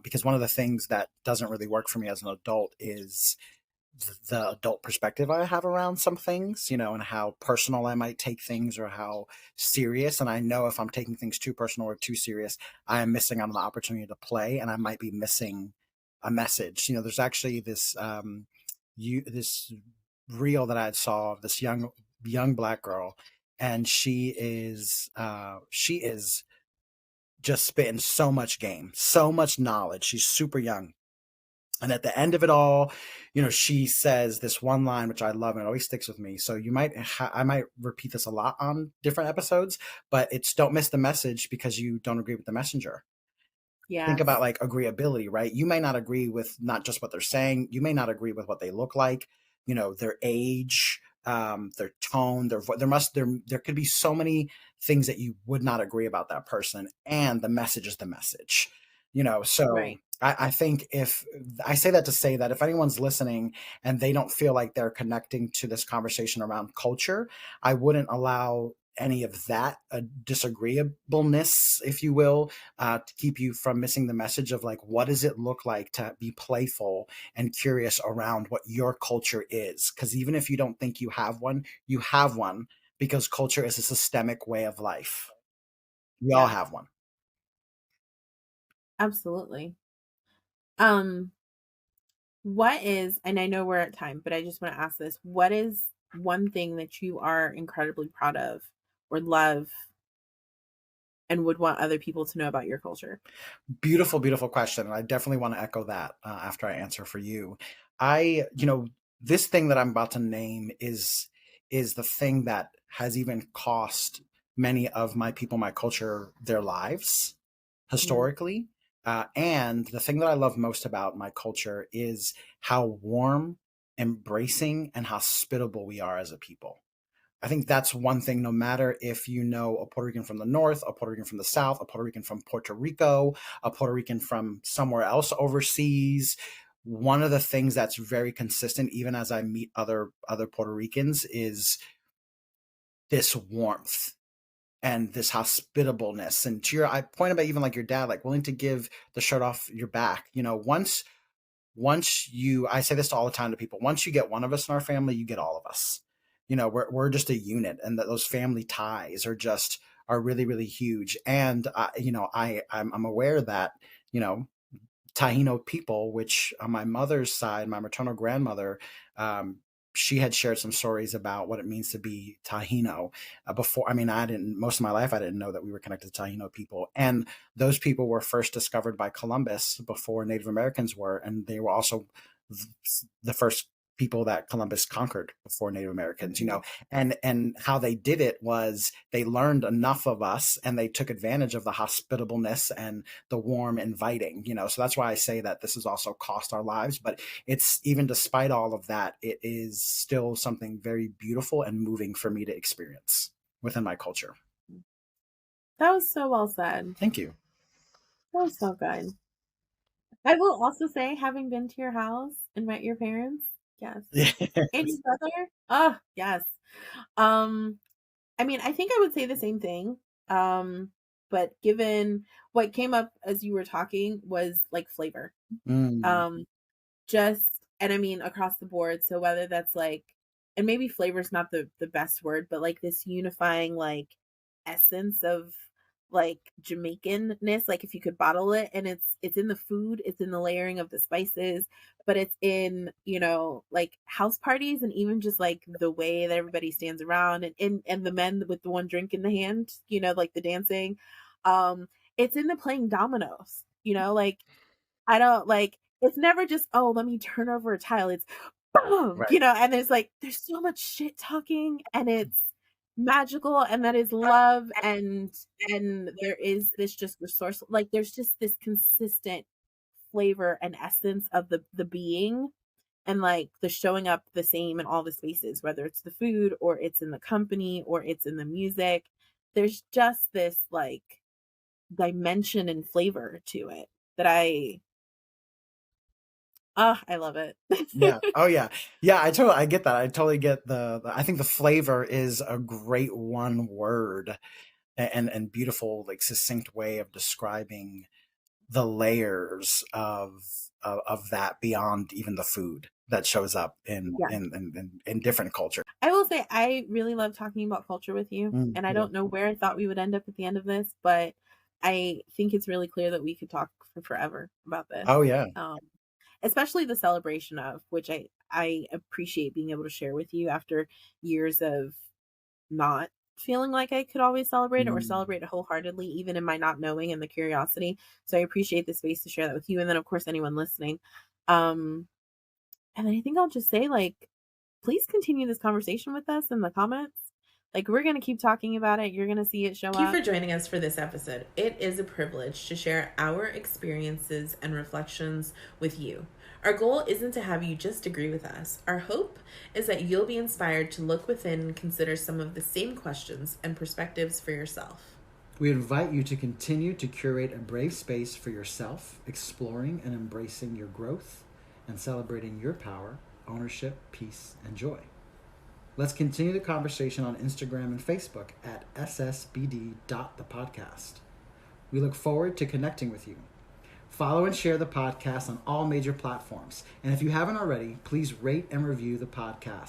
S2: Because one of the things that doesn't really work for me as an adult is the adult perspective I have around some things, and how personal I might take things, or how serious. And I know if I'm taking things too personal or too serious, I am missing out on the opportunity to play, and I might be missing a message. There's actually this reel that I saw of this young black girl, and she is just spitting so much game, so much knowledge. She's super young. And at the end of it all, she says this one line, which I love, and it always sticks with me. So I might repeat this a lot on different episodes, but it's don't miss the message because you don't agree with the messenger. Think
S1: Yes.
S2: about like agreeability, right? You may not agree with not just what they're saying. You may not agree with what they look like, their age, their tone, there could be so many things that you would not agree about that person. And the message is the message, so
S1: Right.
S2: I think if I say that to say that if anyone's listening and they don't feel like they're connecting to this conversation around culture, I wouldn't allow any of that disagreeableness, if you will, to keep you from missing the message of like, what does it look like to be playful and curious around what your culture is? Because even if you don't think you have one, because culture is a systemic way of life. We all
S1: Yeah,
S2: have one.
S1: absolutely. What is, and I know we're at time, but I just want to ask this, what is one thing that you are incredibly proud of or love and would want other people to know about your culture?
S2: Beautiful, beautiful question. And I definitely want to echo that after I answer for you. This thing that I'm about to name is the thing that has even cost many of my people, my culture, their lives
S1: Mm,
S2: historically. And the thing that I love most about my culture is how warm, embracing, and hospitable we are as a people. I think that's one thing, no matter if you know a Puerto Rican from the north, a Puerto Rican from the south, a Puerto Rican from Puerto Rico, a Puerto Rican from somewhere else overseas. One of the things that's very consistent, even as I meet other Puerto Ricans, is this warmth and this hospitableness. And to your I point about even like your dad, like willing to give the shirt off your back. Once you, I say this all the time to people, once you get one of us in our family, you get all of us. We're just a unit, and that those family ties are really, really huge. And I'm aware that, you know, Taino people, which on my mother's side, my maternal grandmother, um, she had shared some stories about what it means to be Taino. Before, I mean, I didn't, most of my life, I didn't know that we were connected to Taino people. And those people were first discovered by Columbus before Native Americans were. And they were also the first people that Columbus conquered before Native Americans, and how they did it was they learned enough of us and they took advantage of the hospitableness and the warm inviting. So that's why I say that this has also cost our lives, but it's, even despite all of that, it is still something very beautiful and moving for me to experience within my culture.
S1: That was so well said.
S2: Thank you.
S1: That was so good. I will also say, having been to your house and met your parents, yes. And your brother, oh yes. I mean, I think I would say the same thing. But given what came up as you were talking was like flavor.
S2: Mm.
S1: Um, just, and I mean across the board. So whether that's like, and maybe flavor's not the best word, but like this unifying like essence of like Jamaicanness, like if you could bottle it, and it's in the food, it's in the layering of the spices, but it's in, like house parties, and even just like the way that everybody stands around, and the men with the one drink in the hand, like the dancing. It's in the playing dominoes, like I don't like, it's never just, oh, let me turn over a tile. It's boom,
S2: Right.
S1: and there's so much shit talking, and it's magical, and that is love, and there is this just resource, like there's just this consistent flavor and essence of the being, and like the showing up the same in all the spaces, whether it's the food or it's in the company or it's in the music. There's just this like dimension and flavor to it that I love it.
S2: Yeah. Oh yeah. Yeah. I get that. I totally get I think the flavor is a great one word and beautiful, like succinct way of describing the layers of that beyond even the food that shows up in
S1: Yeah.
S2: in different cultures.
S1: I will say I really love talking about culture with you, and I
S2: Yeah.
S1: don't know where I thought we would end up at the end of this, but I think it's really clear that we could talk for forever about this.
S2: Oh yeah.
S1: Especially the celebration of, which I appreciate being able to share with you after years of not feeling like I could always celebrate it or celebrate it wholeheartedly, even in my not knowing and the curiosity. So I appreciate the space to share that with you, and then of course anyone listening. And then I think I'll just say, like, please continue this conversation with us in the comments. Like, we're going to keep talking about it. You're going to see it show up. Thank you for joining us for this episode. It is a privilege to share our experiences and reflections with you. Our goal isn't to have you just agree with us. Our hope is that you'll be inspired to look within and consider some of the same questions and perspectives for yourself.
S2: We invite you to continue to curate a brave space for yourself, exploring and embracing your growth and celebrating your power, ownership, peace, and joy. Let's continue the conversation on Instagram and Facebook at ssbd.thepodcast. We look forward to connecting with you. Follow and share the podcast on all major platforms. And if you haven't already, please rate and review the podcast.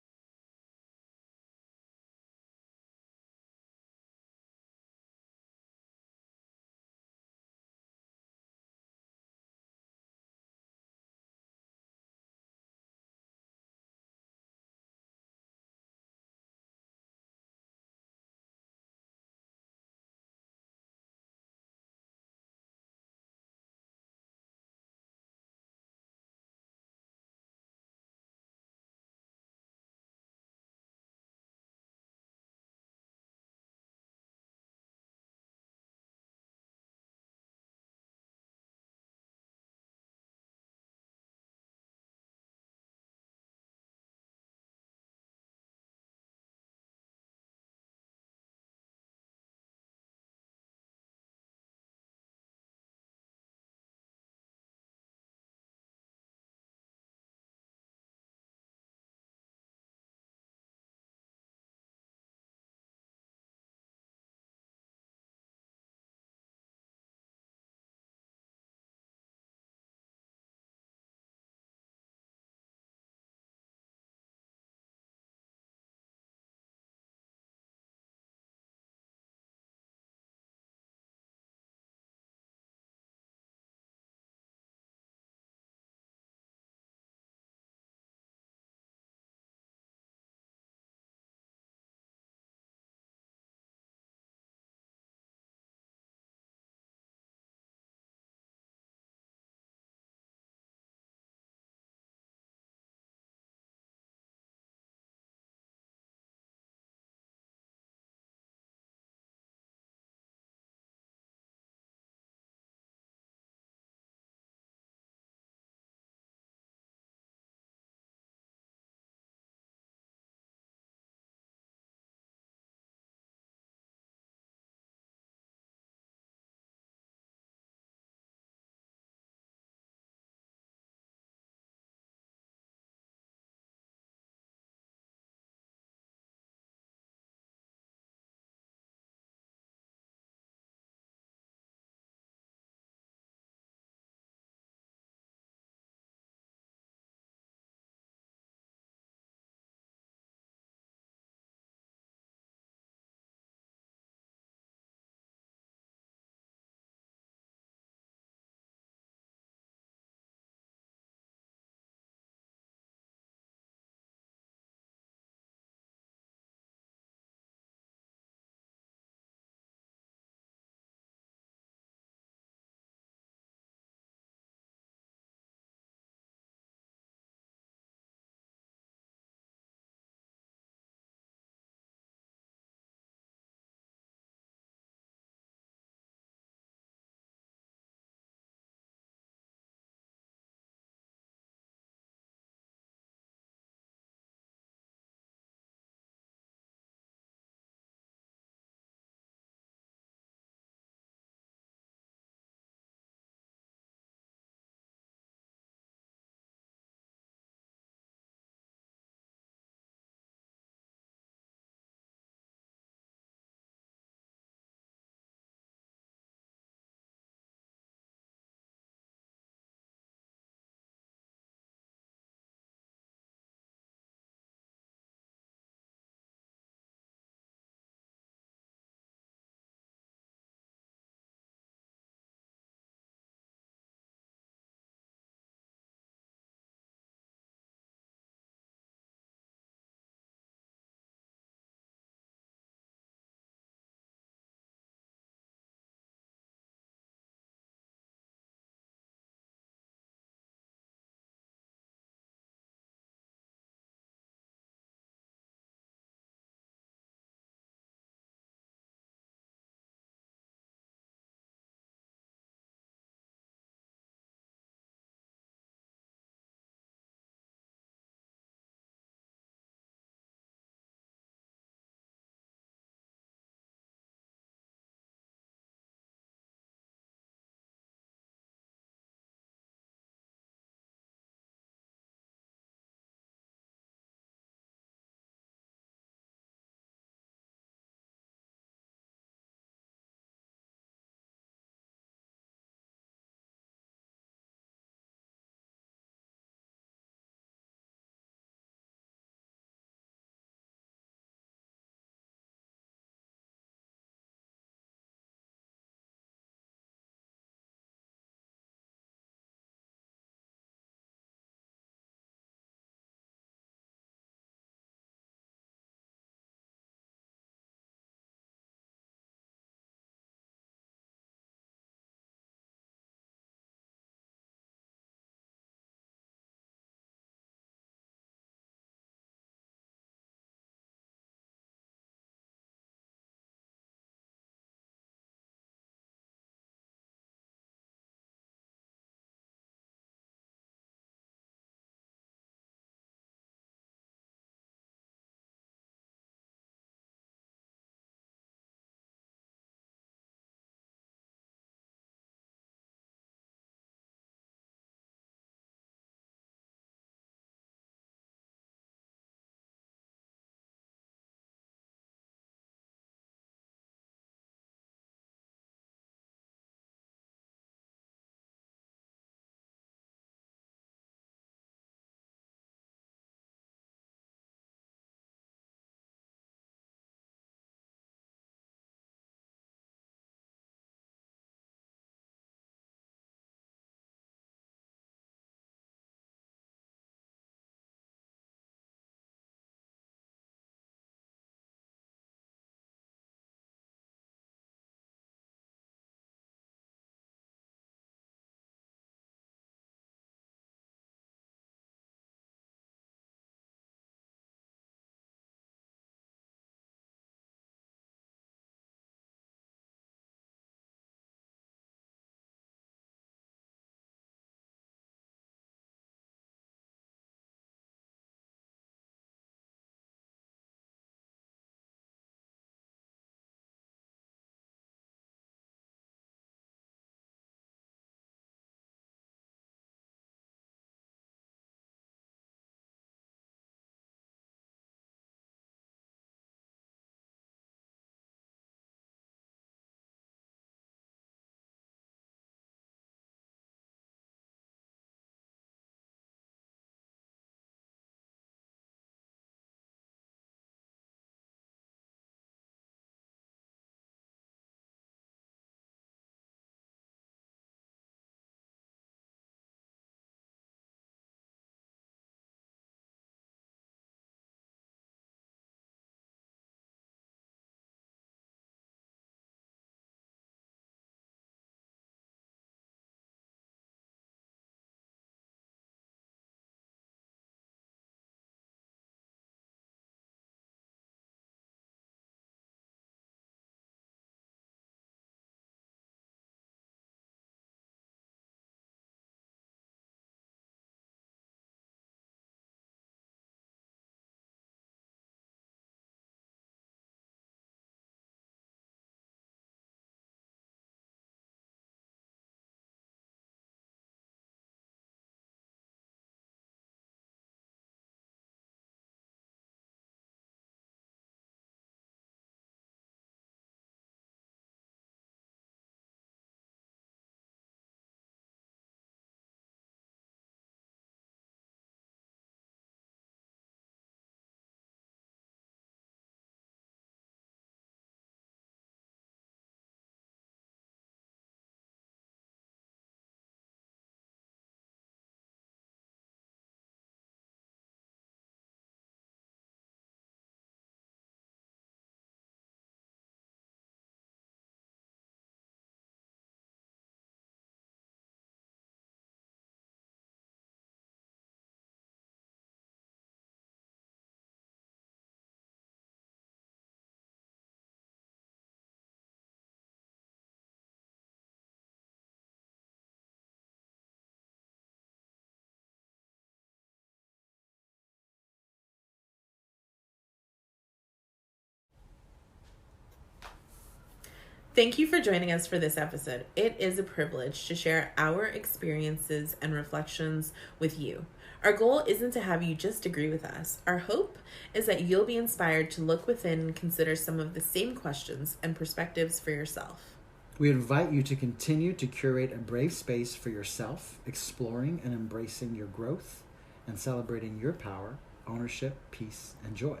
S1: Thank you for joining us for this episode. It is a privilege to share our experiences and reflections with you. Our goal isn't to have you just agree with us. Our hope is that you'll be inspired to look within and consider some of the same questions and perspectives for yourself.
S3: We invite you to continue to curate a brave space for yourself, exploring and embracing your growth and celebrating your power, ownership, peace, and joy.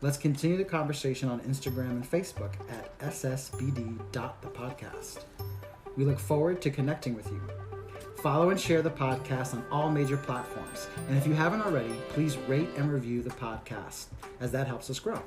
S3: Let's continue the conversation on Instagram and Facebook at ssbd.thepodcast. We look forward to connecting with you. Follow and share the podcast on all major platforms. And if you haven't already, please rate and review the podcast, as that helps us grow.